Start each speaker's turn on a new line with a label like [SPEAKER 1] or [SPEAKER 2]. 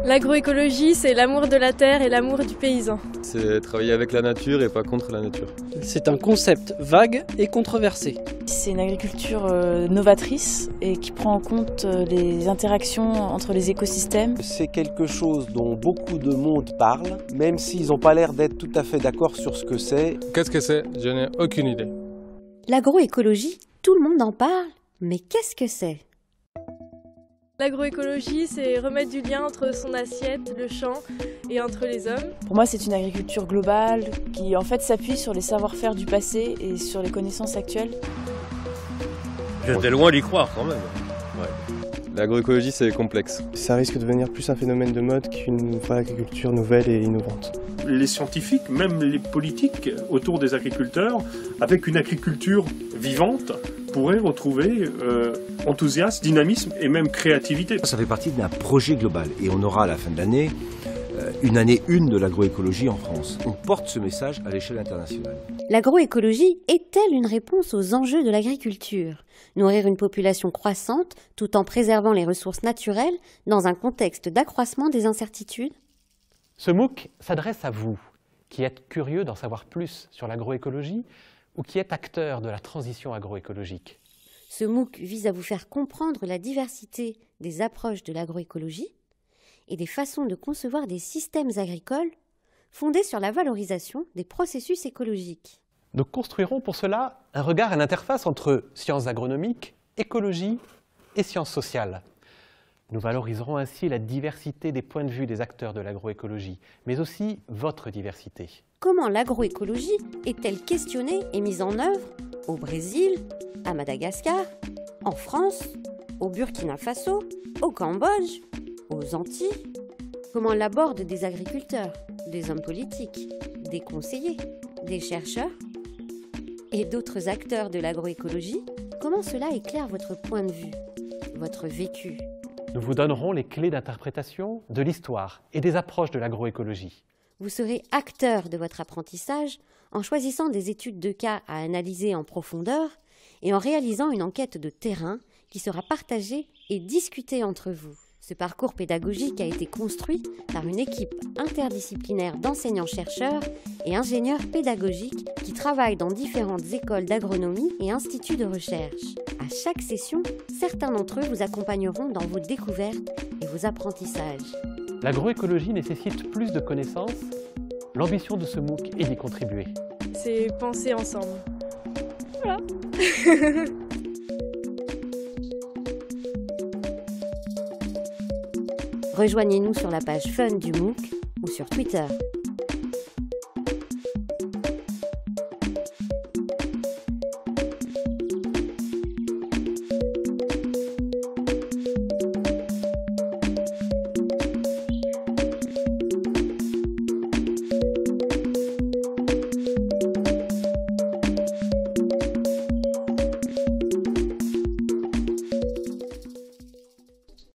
[SPEAKER 1] L'agroécologie, c'est l'amour de la terre et l'amour du paysan.
[SPEAKER 2] C'est travailler avec la nature et pas contre la nature.
[SPEAKER 3] C'est un concept vague et controversé.
[SPEAKER 4] C'est une agriculture novatrice et qui prend en compte les interactions entre les écosystèmes.
[SPEAKER 5] C'est quelque chose dont beaucoup de monde parle, même s'ils n'ont pas l'air d'être tout à fait d'accord sur ce que c'est.
[SPEAKER 2] Qu'est-ce que c'est? Je n'ai aucune idée.
[SPEAKER 6] L'agroécologie, tout le monde en parle, mais qu'est-ce que c'est?
[SPEAKER 1] L'agroécologie, c'est remettre du lien entre son assiette, le champ et entre les hommes.
[SPEAKER 4] Pour moi, c'est une agriculture globale qui en fait s'appuie sur les savoir-faire du passé et sur les connaissances actuelles.
[SPEAKER 7] J'étais loin d'y croire quand même.
[SPEAKER 2] L'agroécologie, c'est complexe.
[SPEAKER 8] Ça risque de devenir plus un phénomène de mode qu'une vraie agriculture nouvelle et innovante.
[SPEAKER 9] Les scientifiques, même les politiques autour des agriculteurs, avec une agriculture vivante, pourraient retrouver enthousiasme, dynamisme et même créativité.
[SPEAKER 10] Ça fait partie d'un projet global et on aura à la fin de l'année une année 1 de l'agroécologie en France. On porte ce message à l'échelle internationale.
[SPEAKER 6] L'agroécologie est-elle une réponse aux enjeux de l'agriculture? Nourrir une population croissante tout en préservant les ressources naturelles dans un contexte d'accroissement des incertitudes?
[SPEAKER 11] Ce MOOC s'adresse à vous, qui êtes curieux d'en savoir plus sur l'agroécologie ou qui êtes acteur de la transition agroécologique.
[SPEAKER 6] Ce MOOC vise à vous faire comprendre la diversité des approches de l'agroécologie et des façons de concevoir des systèmes agricoles fondés sur la valorisation des processus écologiques.
[SPEAKER 11] Nous construirons pour cela un regard à l'interface entre sciences agronomiques, écologie et sciences sociales. Nous valoriserons ainsi la diversité des points de vue des acteurs de l'agroécologie, mais aussi votre diversité.
[SPEAKER 6] Comment l'agroécologie est-elle questionnée et mise en œuvre au Brésil, à Madagascar, en France, au Burkina Faso, au Cambodge, aux Antilles? Comment l'abordent des agriculteurs, des hommes politiques, des conseillers, des chercheurs et d'autres acteurs de l'agroécologie? Comment cela éclaire votre point de vue, votre vécu?
[SPEAKER 11] Nous vous donnerons les clés d'interprétation de l'histoire et des approches de l'agroécologie.
[SPEAKER 6] Vous serez acteur de votre apprentissage en choisissant des études de cas à analyser en profondeur et en réalisant une enquête de terrain qui sera partagée et discutée entre vous. Ce parcours pédagogique a été construit par une équipe interdisciplinaire d'enseignants-chercheurs et ingénieurs pédagogiques qui travaillent dans différentes écoles d'agronomie et instituts de recherche. À chaque session, certains d'entre eux vous accompagneront dans vos découvertes et vos apprentissages.
[SPEAKER 11] L'agroécologie nécessite plus de connaissances. L'ambition de ce MOOC est d'y contribuer.
[SPEAKER 1] C'est penser ensemble. Voilà.
[SPEAKER 6] Rejoignez-nous sur la page Fun du MOOC ou sur Twitter.